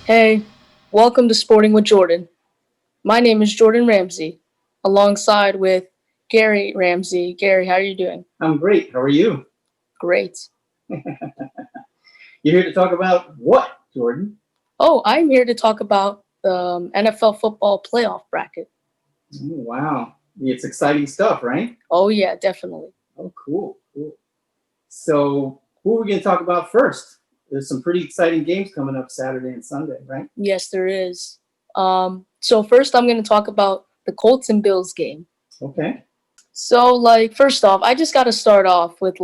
Hey, welcome to Sporting with Jordan. My name is Jordan Ramsey, alongside with Gary Ramsey. Gary, how are you doing? I'm great. How are you? Great. You're here to talk about what, Jordan? Oh, I'm here to talk about the NFL football playoff bracket. Oh, wow. It's exciting stuff, right? Oh, yeah, definitely. Oh, cool. Cool. So, who are we going to talk about first? There's some pretty exciting games coming up Saturday and Sunday, right? Yes, there is. So first I'm going to talk about the Colts and Bills game. Okay. So, first off, I just got to start off with,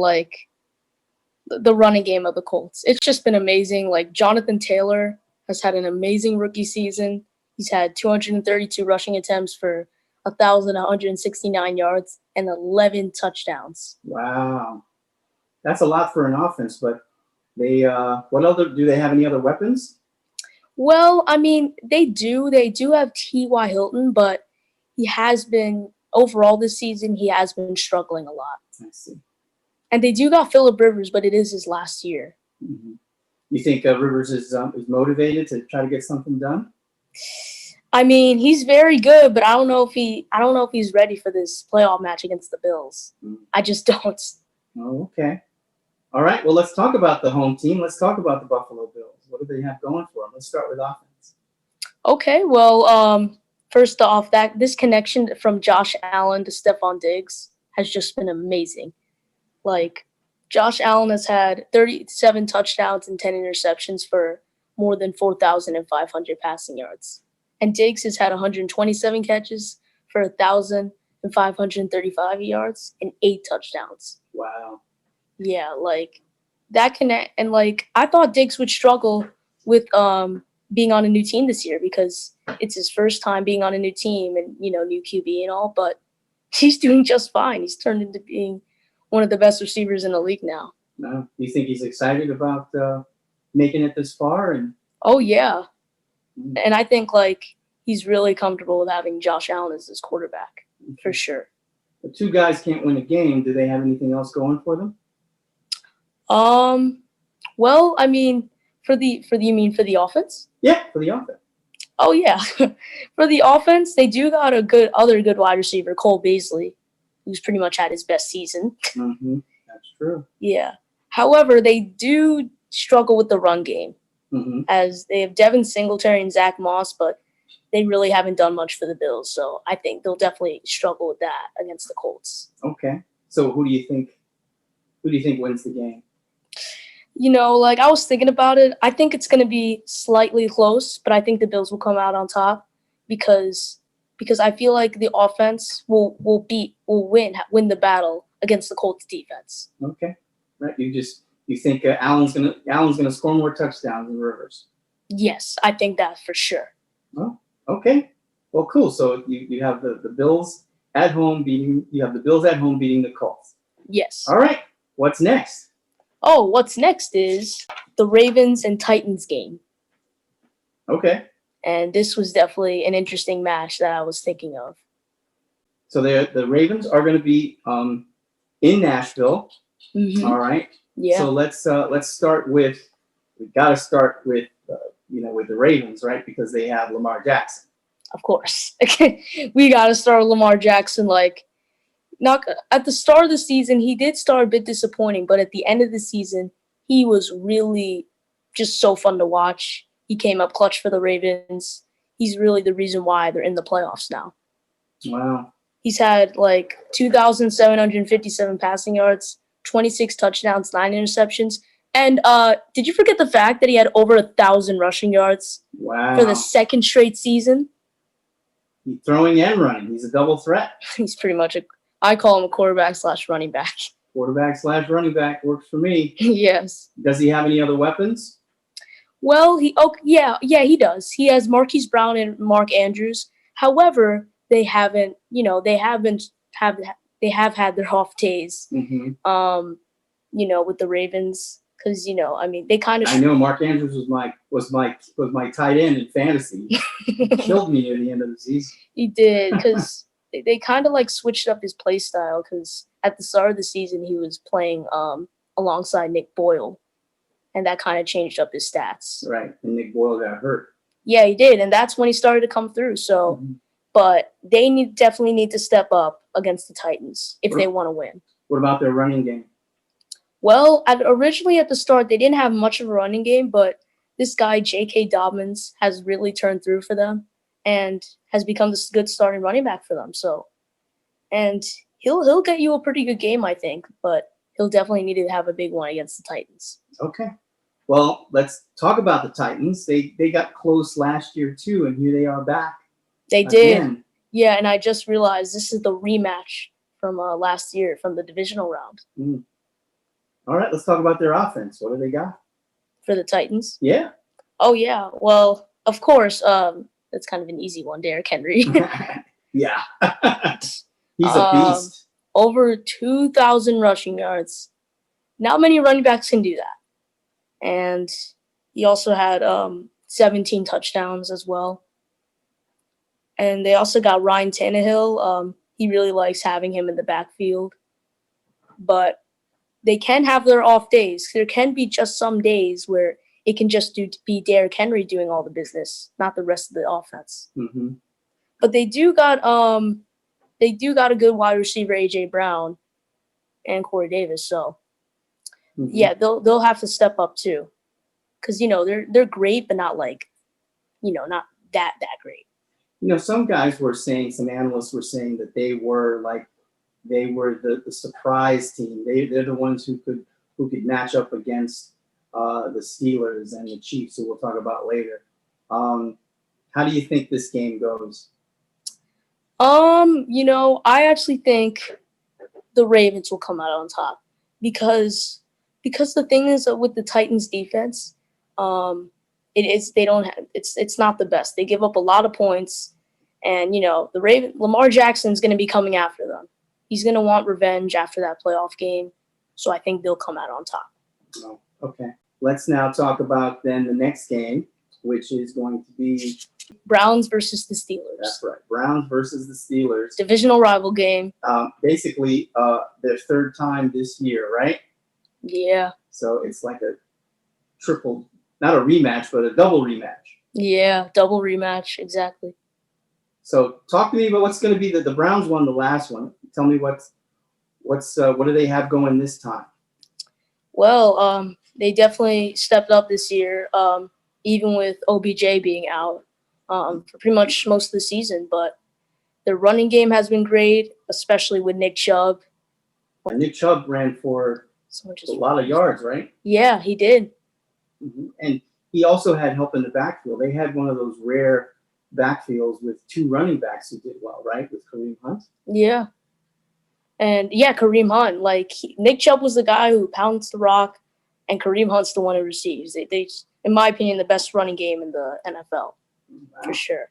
the running game of the Colts. It's just been amazing. Like, Jonathan Taylor has had an amazing rookie season. He's had 232 rushing attempts for 1,169 yards and 11 touchdowns. Wow. That's a lot for an offense, but do they have any other weapons? Well, I mean, they do. They do have T.Y. Hilton, but he has been, overall this season, he has been struggling a lot. I see. And they do got Phillip Rivers, but it is his last year. Mm-hmm. You think Rivers is motivated to try to get something done? I mean, he's very good, but I don't know if he's ready for this playoff match against the Bills. I just don't. Oh, okay. All right. Well, let's talk about the home team. Let's talk about the Buffalo Bills. What do they have going for them? Let's start with offense. Okay, well, first off, that this connection from Josh Allen to Stephon Diggs has just been amazing. Like, Josh Allen has had 37 touchdowns and 10 interceptions for more than 4,500 passing yards. And Diggs has had 127 catches for 1,535 yards and 8 touchdowns. Wow. Yeah, that connect, and I thought Diggs would struggle with being on a new team this year because it's his first time being on a new team and new QB and all, but he's doing just fine. He's turned into being one of the best receivers in the league now. No, do you think he's excited about making it this far? Oh yeah, and I think he's really comfortable with having Josh Allen as his quarterback for sure. The two guys can't win a game. Do they have anything else going for them? Well, I mean, you mean for the offense? Yeah, for the offense. Oh yeah, for the offense, they do got a good wide receiver, Cole Beasley, who's pretty much had his best season. Mm-hmm. That's true. Yeah. However, they do struggle with the run game, as they have Devin Singletary and Zach Moss, but they really haven't done much for the Bills. So I think they'll definitely struggle with that against the Colts. Okay. So who do you think wins the game? I was thinking about it. I think it's going to be slightly close, but I think the Bills will come out on top because I feel like the offense will win the battle against the Colts defense. Okay. Right. You think Allen's gonna score more touchdowns than Rivers? Yes, I think that for sure. Oh, okay. Well, cool. So you have the Bills at home beating the Colts. Yes. All right. What's next? Oh, what's next is the Ravens and Titans game. Okay. And this was definitely an interesting match that I was thinking of. So the Ravens are going to be in Nashville. Mm-hmm. All right. Yeah. So let's start with with the Ravens, right? Because they have Lamar Jackson. Of course, we got to start with Lamar Jackson. Not at the start of the season, he did start a bit disappointing, but at the end of the season, he was really just so fun to watch. He came up clutch for the Ravens. He's really the reason why they're in the playoffs now. Wow. He's had 2,757 passing yards, 26 touchdowns, 9 interceptions. And did you forget the fact that he had over 1,000 rushing yards for the second straight season? He's throwing and running. He's a double threat. He's pretty much I call him a quarterback/running back. Quarterback/running back works for me. Yes. Does he have any other weapons? Well, he does. He has Marquise Brown and Mark Andrews. However, they have had their off days. Mm-hmm. With the Ravens, because they kind of. I know Mark Andrews was my tight end in fantasy. He killed me near the end of the season. He did, because they kind of switched up his play style. Because at the start of the season, he was playing alongside Nick Boyle, and that kind of changed up his stats. Right, and Nick Boyle got hurt. Yeah, he did, and that's when he started to come through. So, Mhm. but they definitely need to step up against the Titans if they want to win. What about their running game? Well, originally at the start, they didn't have much of a running game, but this guy, J.K. Dobbins, has really turned through for them and has become this good starting running back for them. So, and he'll get you a pretty good game, I think, but he'll definitely need to have a big one against the Titans. Okay. Well, let's talk about the Titans. They got close last year too, and here they are back. They did. Again. Yeah, and I just realized this is the rematch from last year from the divisional round. Mm. All right, let's talk about their offense. What do they got? For the Titans? Yeah. Oh, yeah. Well, of course, that's kind of an easy one, Derrick Henry. Yeah. He's a beast. Over 2,000 rushing yards. Not many running backs can do that. And he also had 17 touchdowns as well. And they also got Ryan Tannehill. He really likes having him in the backfield. But they can have their off days. There can be just some days where it can just be Derrick Henry doing all the business, not the rest of the offense. Mm-hmm. But they do got a good wide receiver, AJ Brown, and Corey Davis. So yeah, they'll have to step up too, because they're great, but not like not that great. Some guys were saying, some analysts were saying that they were the surprise team. They're the ones who could match up against the Steelers and the Chiefs, who we'll talk about later. How do you think this game goes? I actually think the Ravens will come out on top because the thing is that with the Titans defense, it's not the best. They give up a lot of points, and Lamar Jackson's going to be coming after them. He's going to want revenge after that playoff game, so I think they'll come out on top. Oh, okay. Let's now talk about then the next game, which is going to be Browns versus the Steelers. That's right. Browns versus the Steelers. Divisional rival game. Basically, their third time this year, right? Yeah. So it's like a triple, not a rematch, but a double rematch. Yeah, double rematch, exactly. So talk to me about what's going to be the Browns won the last one. Tell me what do they have going this time? Well, they definitely stepped up this year, even with OBJ being out for pretty much most of the season. But their running game has been great, especially with Nick Chubb. Nick Chubb ran for a lot of yards, right? Yeah, he did. Mm-hmm. And he also had help in the backfield. They had one of those rare backfields with two running backs who did well, right? With Kareem Hunt. Yeah. And yeah, Kareem Hunt. Nick Chubb was the guy who pounds the rock, and Kareem Hunt's the one who receives. They in my opinion, the best running game in the NFL, for sure.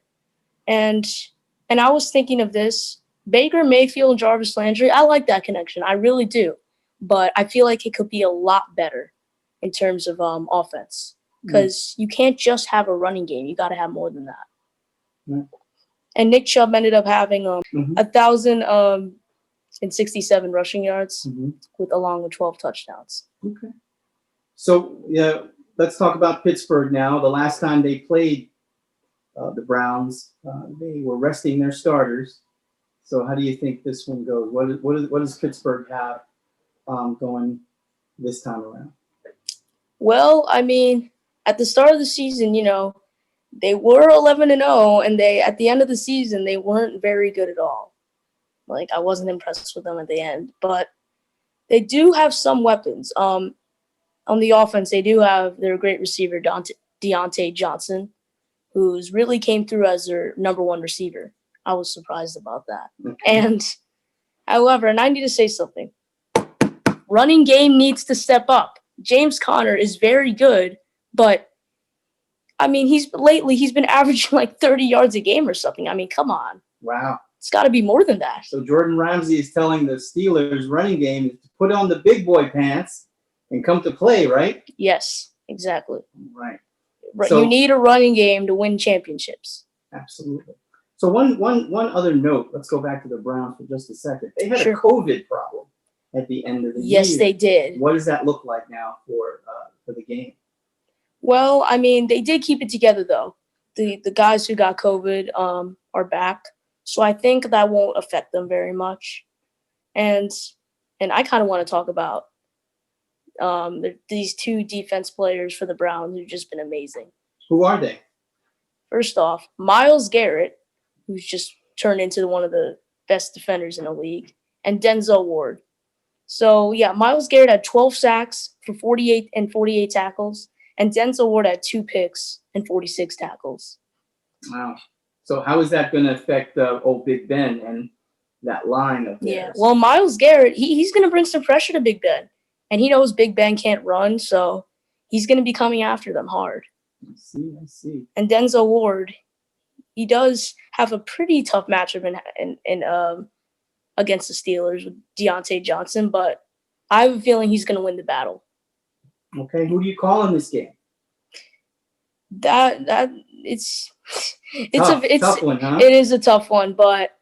And I was thinking of this. Baker Mayfield and Jarvis Landry, I like that connection. I really do. But I feel like it could be a lot better in terms of offense. Because you can't just have a running game. You got to have more than that. Mm-hmm. And Nick Chubb ended up having 1,067 rushing yards along with 12 touchdowns. Okay. So, yeah, let's talk about Pittsburgh now. The last time they played the Browns, they were resting their starters. So how do you think this one goes? What does Pittsburgh have going this time around? Well, I mean, at the start of the season, they were 11-0, and at the end of the season, they weren't very good at all. I wasn't impressed with them at the end, but they do have some weapons. On the offense, they do have their great receiver, Deontay Johnson, who's really came through as their number one receiver. I was surprised about that. Okay. However, I need to say something. Running game needs to step up. James Conner is very good, but I mean, he's been averaging like 30 yards a game or something. I mean, come on. Wow. It's got to be more than that. So Jordan Ramsey is telling the Steelers running game is to put on the big boy pants and come to play, right? Yes, exactly. Right. So, you need a running game to win championships. Absolutely. So one other note. Let's go back to the Browns for just a second. They had a COVID problem at the end of the year. Yes, they did. What does that look like now for the game? Well, I mean, they did keep it together, though. the guys who got COVID are back, so I think that won't affect them very much. And I kind of want to talk about these two defense players for the Browns who've just been amazing. Who are they? First off, Myles Garrett, who's just turned into one of the best defenders in the league, and Denzel Ward. So yeah, Myles Garrett had 12 sacks for 48 tackles, and Denzel Ward had 2 picks and 46 tackles. Wow. So how is that going to affect old Big Ben and that line of theirs? Yeah. Well, Myles Garrett, he's going to bring some pressure to Big Ben, and he knows Big Ben can't run, so he's going to be coming after them hard. I see. And Denzel Ward, he does have a pretty tough matchup in against the Steelers with Deontay Johnson, but I have a feeling he's going to win the battle. Okay, who do you call in this game? It's tough one, huh? It is a tough one, but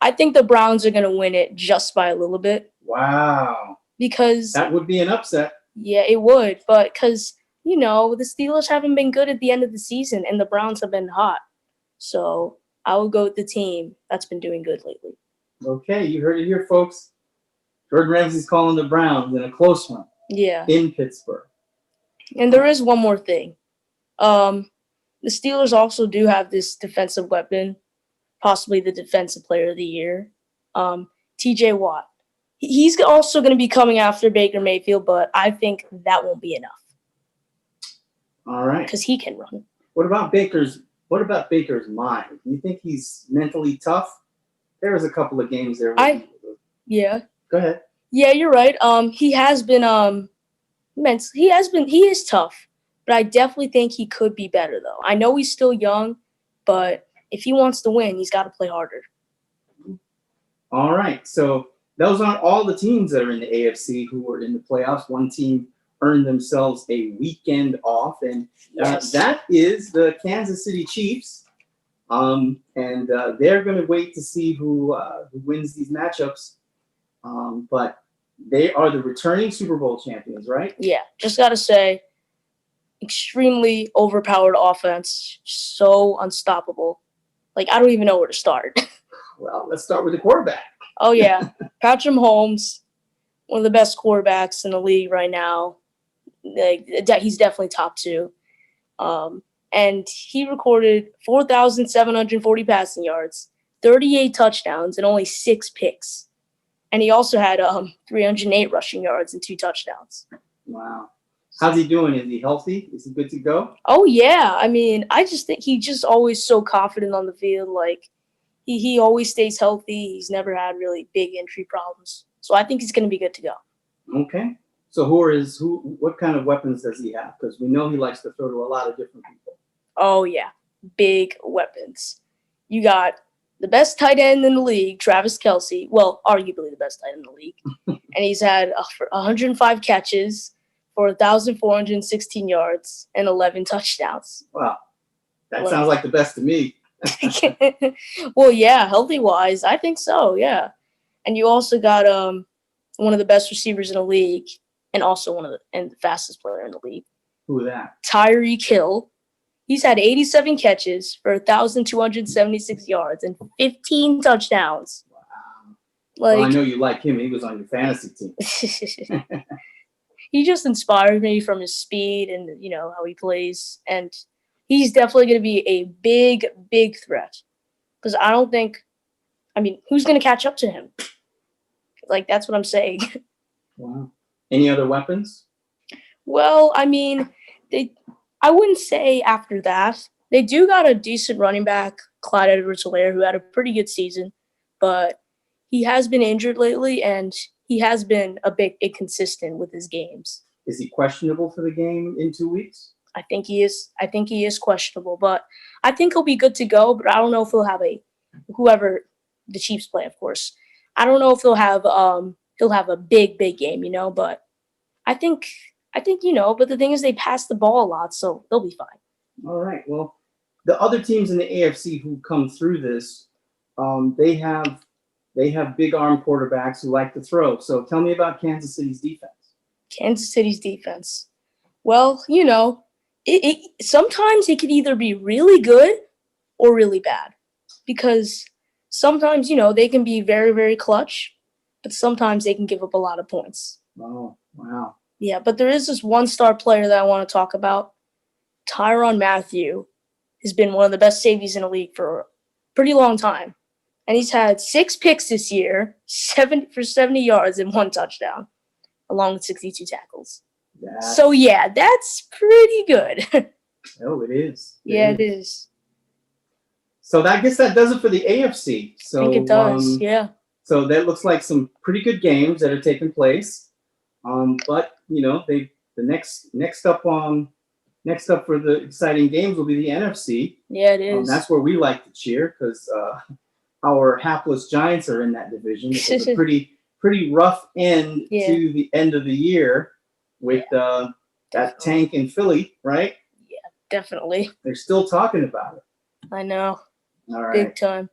I think the Browns are going to win it just by a little bit. Wow. Because that would be an upset. Yeah, it would, but because the Steelers haven't been good at the end of the season, and the Browns have been hot. So I will go with the team that's been doing good lately. Okay, you heard it here, folks. Jordan Ramsey's calling the Browns in a close one. Yeah. In Pittsburgh. And there is one more thing. The Steelers also do have this defensive weapon, possibly the defensive player of the year, T.J. Watt. He's also going to be coming after Baker Mayfield, but I think that won't be enough. All right. Because he can run. What about Baker's mind? Do you think he's mentally tough? There was a couple of games there. Yeah. Go ahead. Yeah, you're right. He has been he is tough, but I definitely think he could be better though. I know he's still young, but if he wants to win, he's got to play harder. All right. So those aren't all the teams that are in the AFC who were in the playoffs. One team earned themselves a weekend off, and that is the Kansas City Chiefs. And they're going to wait to see who wins these matchups. But they are the returning Super Bowl champions, right? Yeah, just got to say, extremely overpowered offense, so unstoppable. Like, I don't even know where to start. Well, let's start with the quarterback. Oh, yeah. Patrick Mahomes, one of the best quarterbacks in the league right now. Like, he's definitely top 2. And he recorded 4,740 passing yards, 38 touchdowns, and only 6 picks. And he also had 308 rushing yards and 2 touchdowns. Wow. How's he doing? Is he healthy? Is he good to go? Oh, yeah. I mean, I just think he's just always so confident on the field. Like, he always stays healthy. He's never had really big injury problems. So I think he's going to be good to go. Okay. So what kind of weapons does he have? Because we know he likes to throw to a lot of different people. Oh, yeah. Big weapons. You got the best tight end in the league, Travis Kelce. Well, arguably the best tight end in the league. And he's had 105 catches for 1,416 yards and 11 touchdowns. Wow. That sounds like the best to me. Well, yeah, healthy-wise, I think so, yeah. And you also got one of the best receivers in the league and also the fastest player in the league. Who is that? Tyreek Hill. He's had 87 catches for 1,276 yards and 15 touchdowns. Wow. Well, I Like, know you like him. He was on your fantasy team. he just inspired me from his speed and, how he plays. And he's definitely going to be a big, big threat. Because who's going to catch up to him? Like, that's what I'm saying. Wow. Any other weapons? Well, I mean, I wouldn't say after that. They do got a decent running back, Clyde Edwards-Helaire, who had a pretty good season. But he has been injured lately, and he has been a bit inconsistent with his games. Is he questionable for the game in 2 weeks? I think he is questionable, but I think he'll be good to go. But I don't know if he'll have whoever the Chiefs play, of course. I don't know if he'll have a big game, But I think But the thing is, they pass the ball a lot, so they'll be fine. All right. Well, the other teams in the AFC who come through this, they have big arm quarterbacks who like to throw. So tell me about Kansas City's defense. Kansas City's defense. Well, Sometimes it could either be really good or really bad, because sometimes they can be very, very clutch, but sometimes they can give up a lot of points. Oh, wow. Yeah, but there is this one star player that I want to talk about. Tyrann Mathieu has been one of the best safeties in the league for a pretty long time. And he's had 6 picks this year, 70 yards and 1 touchdown, along with 62 tackles. So, yeah, that's pretty good. Oh, it is. It is. So I guess that does it for the AFC. So, I think it does, yeah. So that looks like some pretty good games that are taking place. But the next up for the exciting games will be the NFC. Yeah, it is. That's where we like to cheer because our hapless Giants are in that division. It's a pretty rough end to the end of the year with that tank in Philly, right? Yeah, definitely. They're still talking about it. I know. All right. Big time.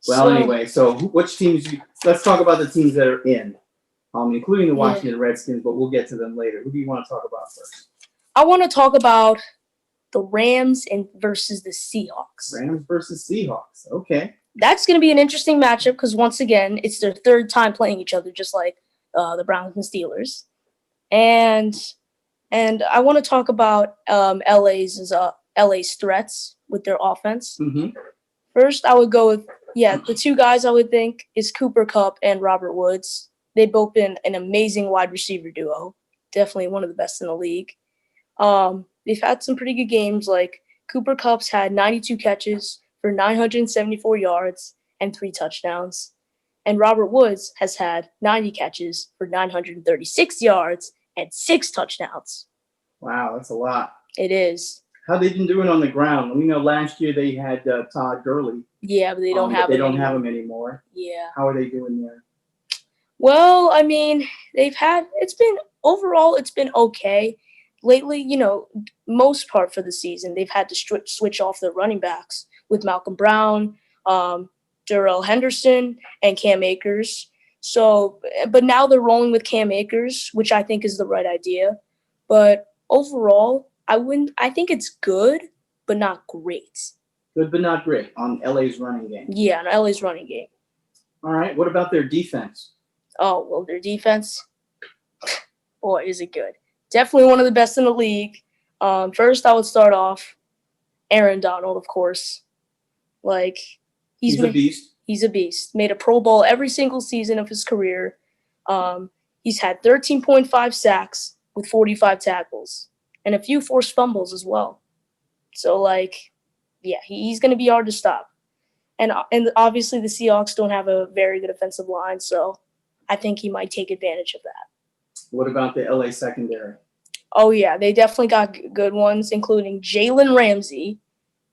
Well, anyway, so which teams? Let's talk about the teams that are in, including the Washington Redskins, but we'll get to them later. Who do you want to talk about first? I want to talk about the Rams versus the Seahawks. Rams versus Seahawks. Okay. That's going to be an interesting matchup because, once again, it's their third time playing each other, just like the Browns and Steelers. And I want to talk about LA's threats with their offense. Mm-hmm. First, I would go with, the two guys I would think is Cooper Kupp and Robert Woods. They've both been an amazing wide receiver duo. Definitely one of the best in the league. They've had some pretty good games, like Cooper Kupp's had 92 catches for 974 yards and 3 touchdowns. And Robert Woods has had 90 catches for 936 yards and 6 touchdowns. Wow, that's a lot. It is. How they been doing on the ground? We know last year they had Todd Gurley. Yeah, but they don't have him. They don't have him anymore. Yeah. How are they doing there? Well, I mean, it's been okay. Lately, most part for the season, they've had to switch off their running backs with Malcolm Brown, Darrell Henderson, and Cam Akers. So, but now they're rolling with Cam Akers, which I think is the right idea. But overall, I think it's good, but not great. Good, but not great on LA's running game. Yeah, on LA's running game. All right. What about their defense? Oh, well, their defense, boy, is it good. Definitely one of the best in the league. First, I would start off Aaron Donald, of course. Like, he's a beast. He's a beast. Made a Pro Bowl every single season of his career. He's had 13.5 sacks with 45 tackles and a few forced fumbles as well. So, he's going to be hard to stop. And obviously the Seahawks don't have a very good offensive line, so I think he might take advantage of that. What about the LA secondary? Oh, yeah, they definitely got good ones, including Jalen Ramsey,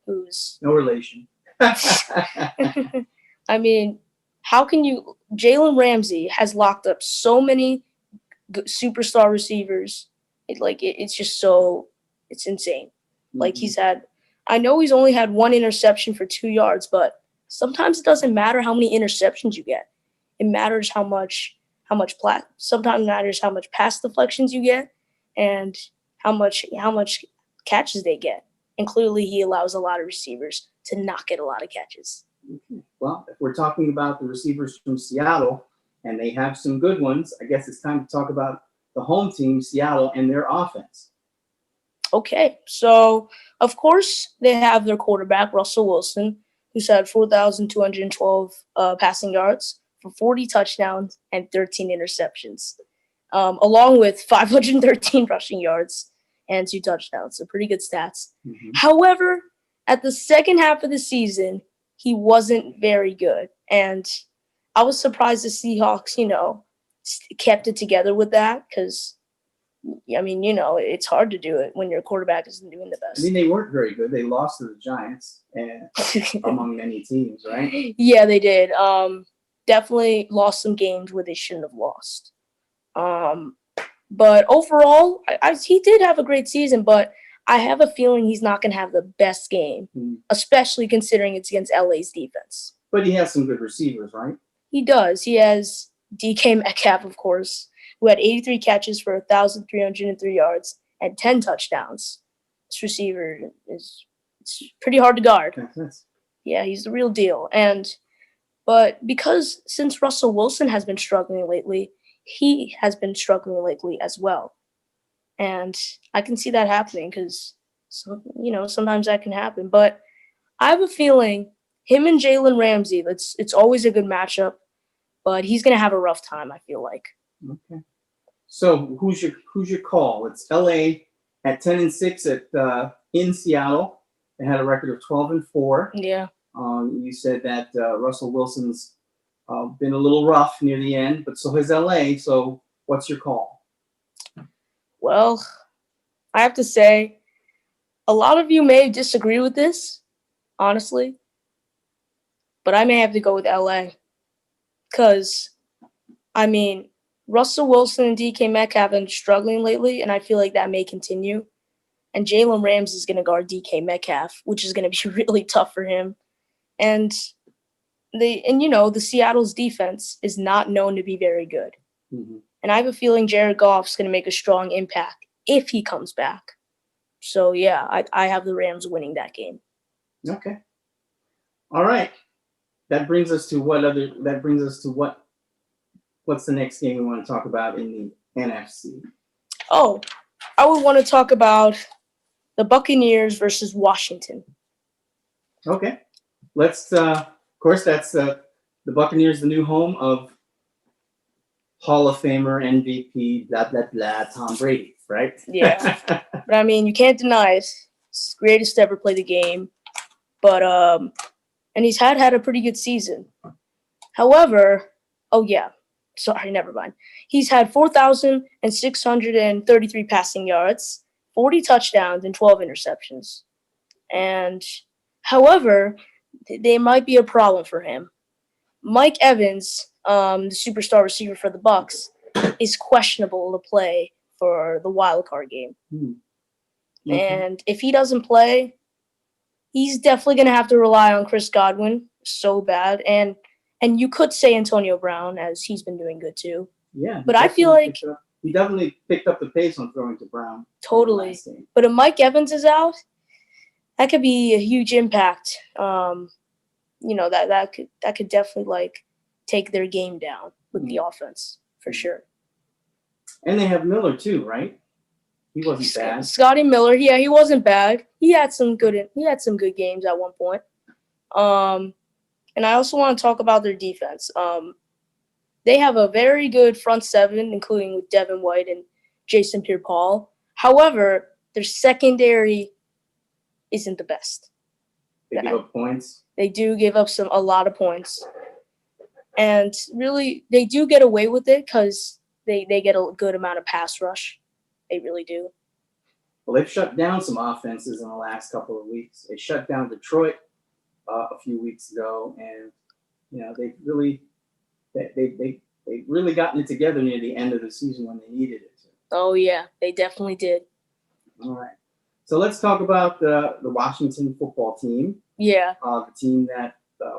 who's... No relation. I mean, how can you... Jalen Ramsey has locked up so many superstar receivers. It's just so... It's insane. Mm-hmm. I know he's only had 1 interception for 2 yards, but sometimes it doesn't matter how many interceptions you get. It matters sometimes matters how much pass deflections you get and how much catches they get. And clearly he allows a lot of receivers to not get a lot of catches. Okay. Well, if we're talking about the receivers from Seattle, and they have some good ones, I guess it's time to talk about the home team, Seattle, and their offense. Okay, so of course they have their quarterback, Russell Wilson, who's had 4,212 passing yards for 40 touchdowns and 13 interceptions, along with 513 rushing yards and 2 touchdowns. So pretty good stats. Mm-hmm. However, at the second half of the season, he wasn't very good. And I was surprised the Seahawks, kept it together with that because, I mean, it's hard to do it when your quarterback isn't doing the best. I mean, they weren't very good. They lost to the Giants and among many teams, right? Yeah, they did. Definitely lost some games where they shouldn't have lost. But overall, he did have a great season, but I have a feeling he's not going to have the best game, especially considering it's against LA's defense. But he has some good receivers, right? He does. He has DK Metcalf, of course, who had 83 catches for 1,303 yards and 10 touchdowns. this receiver it's pretty hard to guard. That's Yeah, he's the real deal. But because since Russell Wilson has been struggling lately, he has been struggling lately as well. And I can see that happening because sometimes that can happen. But I have a feeling him and Jalen Ramsey, it's always a good matchup, but he's gonna have a rough time, I feel like. okay. So who's your call? It's LA at 10-6 at in Seattle. They had a record of 12-4. Yeah. You said that Russell Wilson's been a little rough near the end, but so has LA. So what's your call? Well, I have to say, a lot of you may disagree with this, honestly, but I may have to go with LA. Because, I mean, Russell Wilson and DK Metcalf have been struggling lately, and I feel like that may continue. And Jalen Ramsey is going to guard DK Metcalf, which is going to be really tough for him. And the Seattle's defense is not known to be very good. Mm-hmm. And I have a feeling Jared Goff's going to make a strong impact if he comes back. So yeah, I have the Rams winning that game. Okay. All right. That brings us to what's the next game we want to talk about in the NFC? Oh, I would want to talk about the Buccaneers versus Washington. Okay. Let's of course that's the Buccaneers, the new home of Hall of Famer, MVP, blah blah blah, Tom Brady, right? Yeah. But I mean, you can't deny it. It's the greatest to ever play the game. But and he's had a pretty good season. However, never mind. He's had 4,633 passing yards, 40 touchdowns, and 12 interceptions. And however, they might be a problem for him. Mike Evans, the superstar receiver for the Bucs, is questionable to play for the wild card game. Mm-hmm. And if he doesn't play, he's definitely going to have to rely on Chris Godwin so bad. And you could say Antonio Brown, as he's been doing good too. Yeah. But I feel like he definitely picked up the pace on throwing to Brown. Totally. But if Mike Evans is out, that could be a huge impact. That could definitely take their game down with the offense for sure. And they have Miller too, right? He wasn't bad. Scotty Miller, yeah, he wasn't bad. He had some good games at one point. And I also want to talk about their defense. They have a very good front seven, including with Devin White and Jason Pierre-Paul. However, their secondary isn't the best. They give up points. They do give up a lot of points. And really, they do get away with it because they get a good amount of pass rush. They really do. Well, they've shut down some offenses in the last couple of weeks. They shut down Detroit a few weeks ago, and they've really gotten it together near the end of the season when they needed it to. Oh yeah, they definitely did. All right, so let's talk about the Washington football team. Yeah. The team that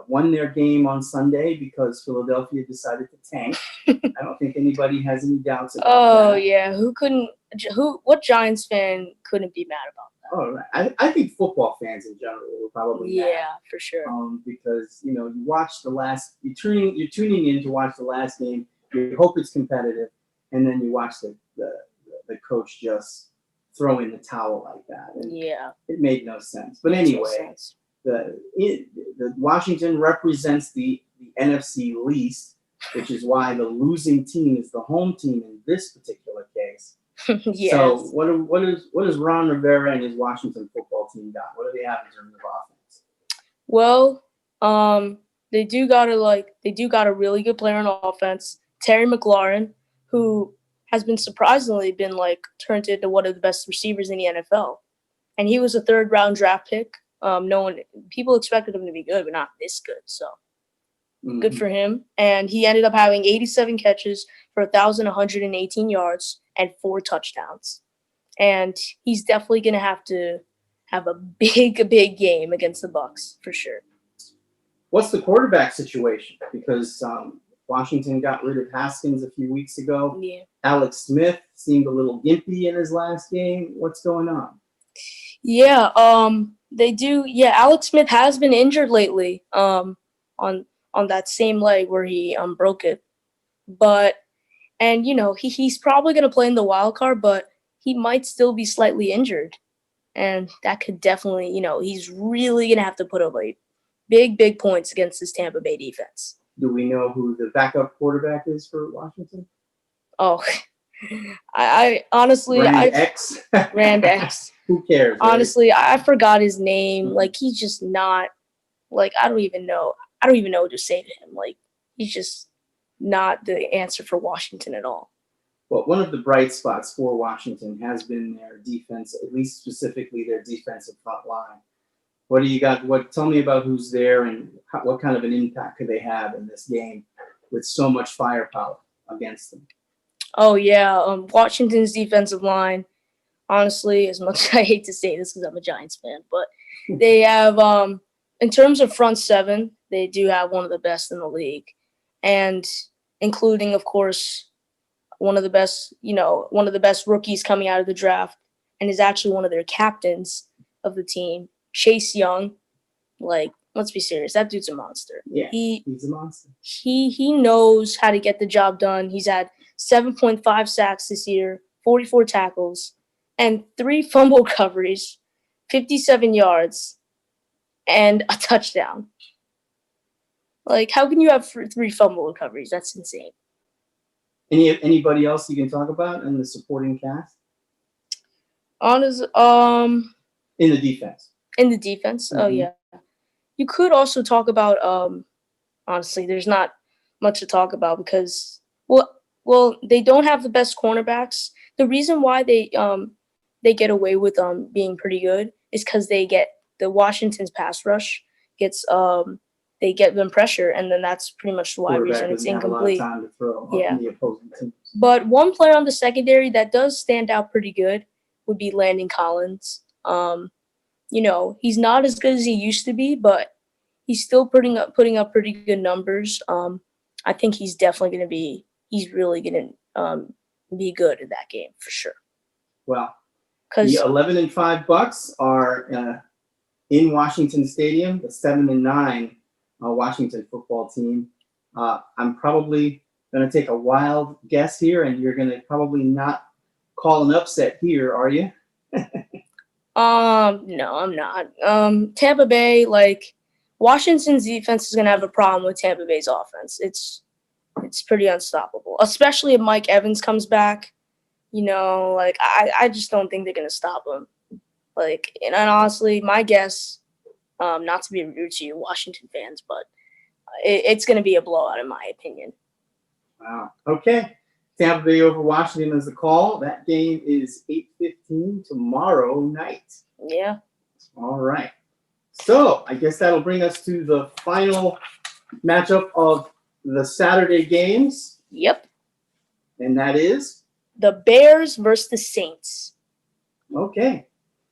won their game on Sunday because Philadelphia decided to tank. I don't think anybody has any doubts about that. Oh yeah, what Giants fan couldn't be mad about that? Oh, right. I think football fans in general were probably mad. Yeah, for sure. Because you watch you're tuning in to watch the last game. You hope it's competitive, and then you watch the coach just throw in the towel like that. And it made no sense. But anyway, the Washington represents the NFC least, which is why the losing team is the home team in this particular case. Yes. So what does Ron Rivera and his Washington football team got? What do they have in terms of offense? Well, they do got a really good player on offense, Terry McLaurin, who has been surprisingly turned into one of the best receivers in the NFL. And he was a 3rd round draft pick. People expected him to be good, but not this good. So good for him. And he ended up having 87 catches for 1,118 yards and 4 touchdowns. And he's definitely going to have a big game against the Bucs for sure. What's the quarterback situation? Because Washington got rid of Haskins a few weeks ago. Yeah. Alex Smith seemed a little gimpy in his last game. What's going on? Yeah, they do. Yeah, Alex Smith has been injured lately. On that same leg where he broke it, but and he's probably gonna play in the wild card, but he might still be slightly injured, and that could definitely he's really gonna have to put up like big points against this Tampa Bay defense. Do we know who the backup quarterback is for Washington? Oh, I honestly Brand X. Rand X. Who cares? Right? Honestly, I forgot his name. Like he's just not like I don't even know. I don't even know what to say to him. Like he's just not the answer for Washington at all. Well, one of the bright spots for Washington has been their defense, at least specifically their defensive front line. What do you got? Tell me about who's there and what kind of an impact could they have in this game with so much firepower against them? Oh yeah, Washington's defensive line. Honestly, as much as I hate to say this because I'm a Giants fan, but they have in terms of front seven, they do have one of the best in the league, and including, of course, one of the best rookies coming out of the draft, and is actually one of their captains of the team, Chase Young. Like, let's be serious, that dude's a monster. Yeah, he's a monster. He knows how to get the job done. He's had 7.5 sacks this year, 44 tackles, and 3 fumble recoveries, 57 yards, and a touchdown. Like, how can you have 3 fumble recoveries? That's insane. Anybody else you can talk about in the supporting cast? In the defense. In the defense, oh yeah. You could also talk about honestly, there's not much to talk about because well, they don't have the best cornerbacks. The reason why they get away with being pretty good is because they get the Washington's pass rush gets they get them pressure, and then that's pretty much the wide reason it's incomplete. Have a lot of time to throw on the opposing teams. But one player on the secondary that does stand out pretty good would be Landon Collins. He's not as good as he used to be, but he's still putting up pretty good numbers. I think he's definitely going to be. He's really going to be good in that game for sure. Well, the 11-5 Bucks are in Washington Stadium. The 7-9 Washington football team. I'm probably going to take a wild guess here, and you're going to probably not call an upset here, are you? No, I'm not. Tampa Bay, like Washington's defense is gonna have a problem with Tampa Bay's offense. It's pretty unstoppable, especially if Mike Evans comes back. I just don't think they're gonna stop him. Like, and honestly, my guess, not to be rude to you, Washington fans, but it's gonna be a blowout in my opinion. Wow. Okay. Tampa Bay over Washington is the call. That game is 8:15 tomorrow night. Yeah. All right. So I guess that'll bring us to the final matchup of the Saturday games. Yep. And that is? The Bears versus the Saints. Okay.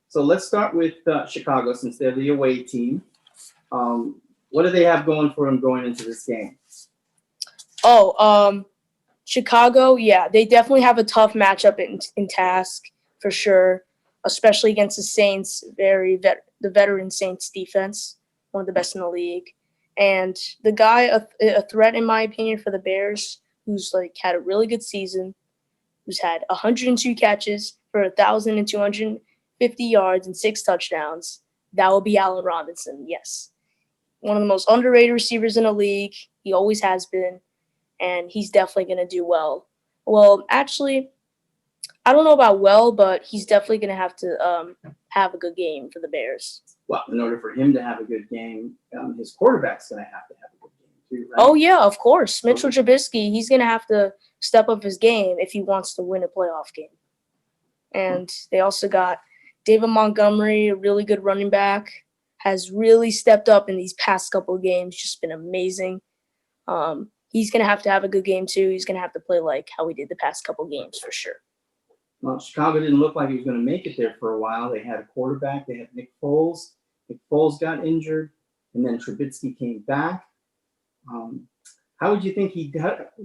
So let's start with Chicago since they're the away team. What do they have going for them going into this game? Chicago, yeah, they definitely have a tough matchup in task for sure, especially against the Saints, the veteran Saints defense, one of the best in the league. And the guy, a threat in my opinion for the Bears, who's like had a really good season, who's had 102 catches for 1,250 yards and 6 touchdowns, that will be Allen Robinson, yes. One of the most underrated receivers in the league. He always has been. And he's definitely going to do well. Well, actually, I don't know about well, but he's definitely going to have to have a good game for the Bears. Well, in order for him to have a good game, his quarterback's going to have a good game too, right? Oh, yeah, of course. Mitchell Trubisky, he's going to have to step up his game if he wants to win a playoff game. And they also got David Montgomery, a really good running back, has really stepped up in these past couple of games, just been amazing. He's going to have a good game, too. He's going to have to play like how he did the past couple games for sure. Well, Chicago didn't look like he was going to make it there for a while. They had a quarterback. They had Nick Foles. Nick Foles got injured, and then Trubisky came back. How would you think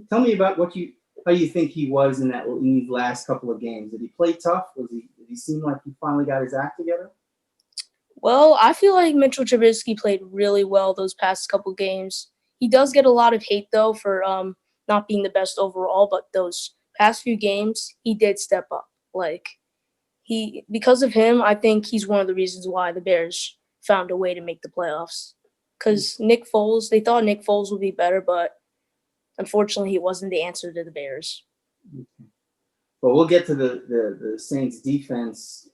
tell me about how you think he was in these last couple of games? Did he play tough? Did he seem like he finally got his act together? Well, I feel like Mitchell Trubisky played really well those past couple games. He does get a lot of hate though for not being the best overall, but those past few games he did step up. Like he because of him, I think he's one of the reasons why the Bears found a way to make the playoffs. Cuz Nick Foles, they thought Nick Foles would be better, but unfortunately he wasn't the answer to the Bears. But we'll get to the Saints defense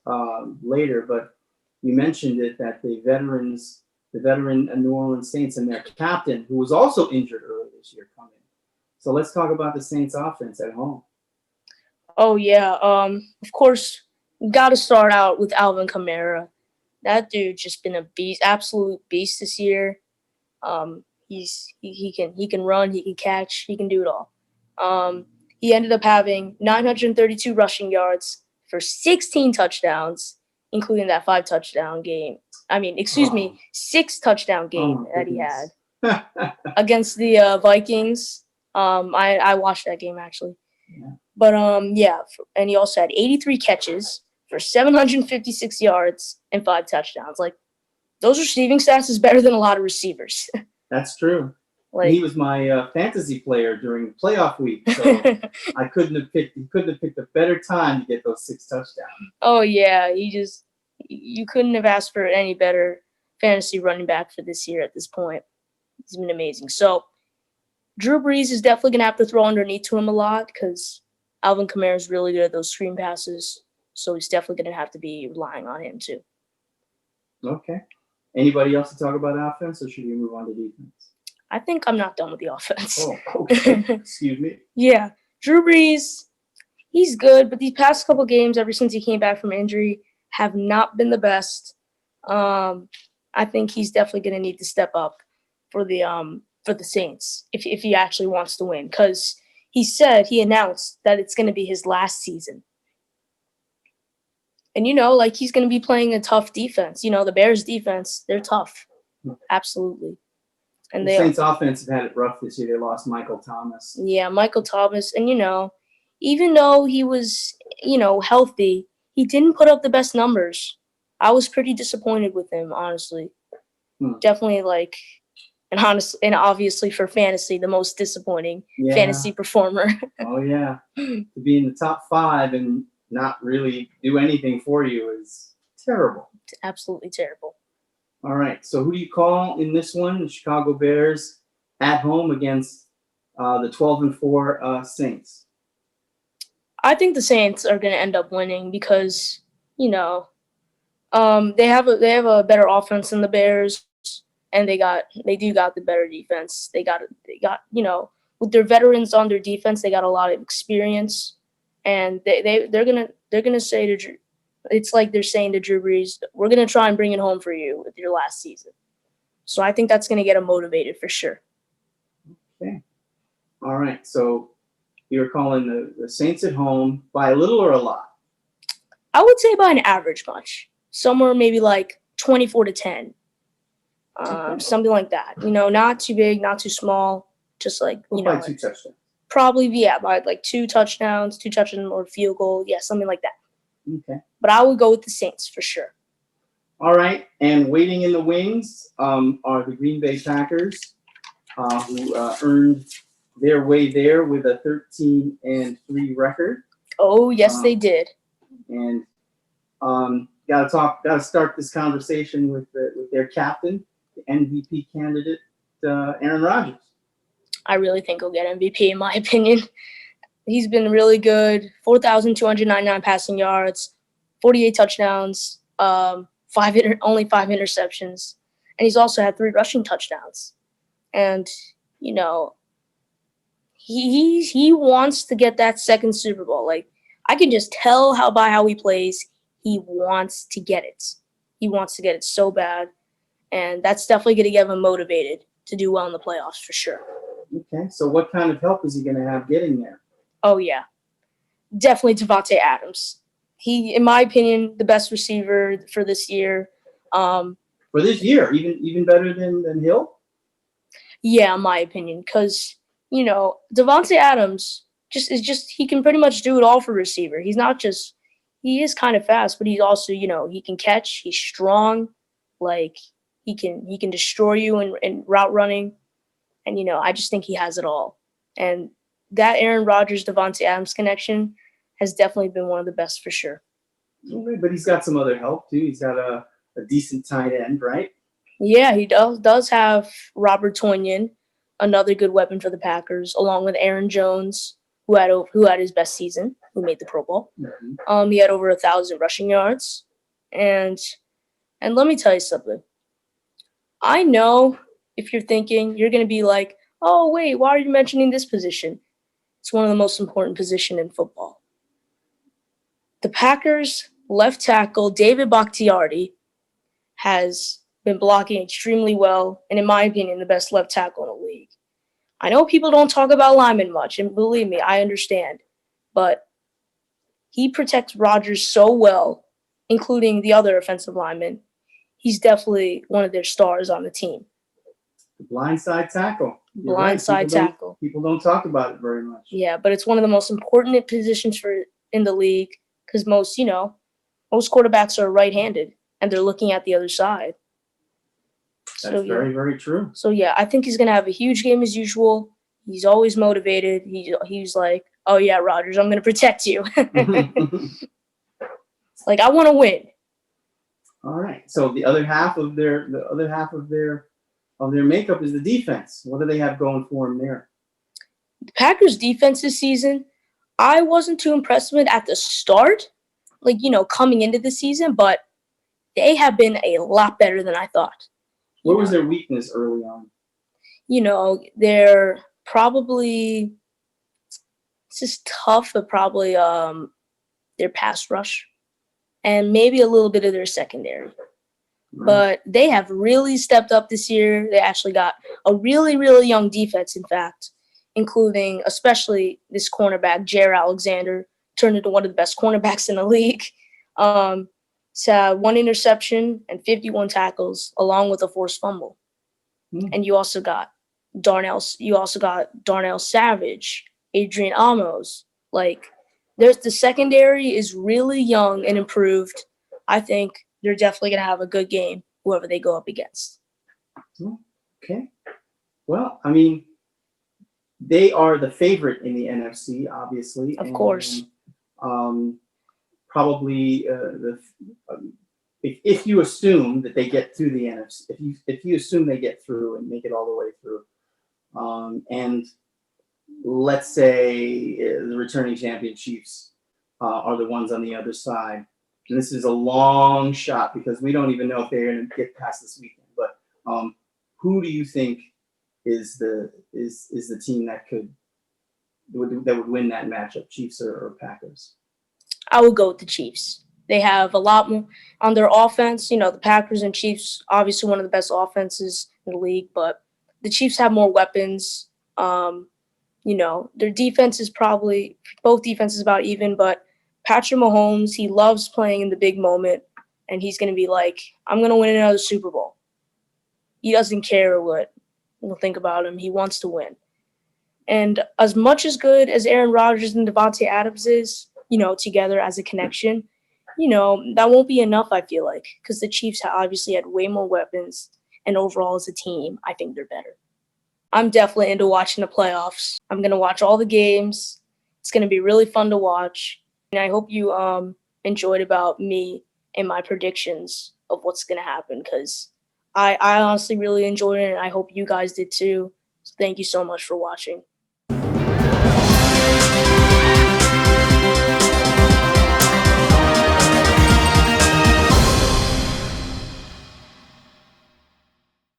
later. But you mentioned it that the veteran New Orleans Saints and their captain, who was also injured earlier this year, come in. So let's talk about the Saints offense at home. Oh yeah, of course, got to start out with Alvin Kamara. That dude just been a beast, absolute beast this year. He can run, he can catch, he can do it all. He ended up having 932 rushing yards for 16 touchdowns, including that 5 touchdown game. I mean, excuse me, 6 touchdown game that he had against the Vikings. I watched that game actually. Yeah. But and he also had 83 catches for 756 yards and 5 touchdowns. Like those receiving stats is better than a lot of receivers. That's true. Like he was my fantasy player during playoff week, so I couldn't have picked. He couldn't have picked a better time to get those 6 touchdowns. Oh yeah, you couldn't have asked for any better fantasy running back for this year at this point. He's been amazing. So Drew Brees is definitely gonna have to throw underneath to him a lot because Alvin Kamara is really good at those screen passes. So he's definitely gonna have to be relying on him too. Okay. Anybody else to talk about offense, or should we move on to defense? I think I'm not done with the offense. Oh, okay. Excuse me. Yeah. Drew Brees, he's good, but these past couple games, ever since he came back from injury, have not been the best. I think he's definitely going to need to step up for the Saints if he actually wants to win, because he announced that it's going to be his last season. And like he's going to be playing a tough defense. The Bears defense, they're tough. Absolutely. And the Saints offense have had it rough this year. They lost Michael Thomas. Yeah, Michael Thomas. And, even though he was, healthy, he didn't put up the best numbers. I was pretty disappointed with him, honestly. Definitely, and obviously for fantasy, the most disappointing fantasy performer. Oh, yeah. To be in the top 5 and not really do anything for you is terrible. It's absolutely terrible. All right, so who do you call in this one? The Chicago Bears at home against the 12-4 Saints. I think the Saints are going to end up winning because they have a better offense than the Bears, and they do got the better defense. They got with their veterans on their defense, they got a lot of experience, and they're gonna say to Drew. It's like they're saying to Drew Brees, we're going to try and bring it home for you with your last season. So I think that's going to get him motivated for sure. Okay. All right. So you're calling the Saints at home by a little or a lot? I would say by an average much. Somewhere maybe like 24-10. Something like that. Not too big, not too small. Just like, by 2 touchdowns. Probably, by like 2 touchdowns or field goal. Yeah, something like that. Okay. But I would go with the Saints for sure. All right. And waiting in the wings are the Green Bay Packers, who earned their way there with a 13-3 record. Oh, yes, they did. And got to start this conversation with their captain, the MVP candidate, Aaron Rodgers. I really think he'll get MVP, in my opinion. He's been really good. 4,299 passing yards, 48 touchdowns, only 5 interceptions, and he's also had 3 rushing touchdowns. And he wants to get that second Super Bowl. Like I can just tell by how he plays, he wants to get it. He wants to get it so bad, and that's definitely going to get him motivated to do well in the playoffs for sure. Okay, so what kind of help is he going to have getting there? Oh, yeah. Definitely Davante Adams. He, in my opinion, the best receiver for this year. For this year, even better than Hill? Yeah, in my opinion. Because, Davante Adams he can pretty much do it all for receiver. He is kind of fast, but he's also, he can catch. He's strong. Like he can destroy you in route running, and I just think he has it all. And that Aaron Rodgers Devontae Adams connection has definitely been one of the best for sure. Okay, but he's got some other help too. He's got a decent tight end, right? Yeah, he does have Robert Tonyan, another good weapon for the Packers, along with Aaron Jones, who had his best season, who made the Pro Bowl. Mm-hmm. He had over 1,000 rushing yards, and let me tell you something. I know if you're thinking, you're going to be like, oh wait, why are you mentioning this position? It's one of the most important positions in football. The Packers left tackle David Bakhtiari has been blocking extremely well, and in my opinion, the best left tackle in the league. I know people don't talk about linemen much, and believe me, I understand. But he protects Rodgers so well, including the other offensive linemen. He's definitely one of their stars on the team. Blindside tackle. You're right. Blindside tackle. People don't talk about it very much. Yeah, but it's one of the most important positions in the league because most quarterbacks are right-handed and they're looking at the other side. That's very, very true. So yeah, I think he's gonna have a huge game as usual. He's always motivated. He's like, oh yeah, Rodgers, I'm gonna protect you. Like I want to win. All right. So the other half of their makeup is the defense. What do they have going for them there? The Packers' defense this season, I wasn't too impressed with at the start, coming into the season, but they have been a lot better than I thought. What was their weakness early on? They're probably, it's just tough, but probably their pass rush and maybe a little bit of their secondary. Right. But they have really stepped up this year. They actually got a really, really young defense, in fact, including especially this cornerback, Jair Alexander, turned into one of the best cornerbacks in the league. So 1 interception and 51 tackles, along with a forced fumble. And you also got Darnell Savage, Adrian Amos. The secondary is really young and improved. I think they're definitely going to have a good game, whoever they go up against. Okay. Well, I mean, they are the favorite in the NFC, obviously. Of course. Probably if you assume that they get through the NFC, if you assume they get through and make it all the way through, and let's say the returning champion Chiefs are the ones on the other side, and this is a long shot because we don't even know if they're going to get past this weekend. But who do you think is the team that would win that matchup, Chiefs or Packers? I would go with the Chiefs. They have a lot more on their offense. The Packers and Chiefs, obviously one of the best offenses in the league, but the Chiefs have more weapons. Their defense is probably both defenses about even, but Patrick Mahomes, he loves playing in the big moment, and he's going to be like, I'm going to win another Super Bowl. He doesn't care what we'll think about him. He wants to win. And as much as good as Aaron Rodgers and Devontae Adams is, together as a connection, that won't be enough, I feel like, because the Chiefs obviously had way more weapons, and overall as a team, I think they're better. I'm definitely into watching the playoffs. I'm going to watch all the games. It's going to be really fun to watch. And I hope you enjoyed about me and my predictions of what's going to happen, because I honestly really enjoyed it, and I hope you guys did too. So thank you so much for watching.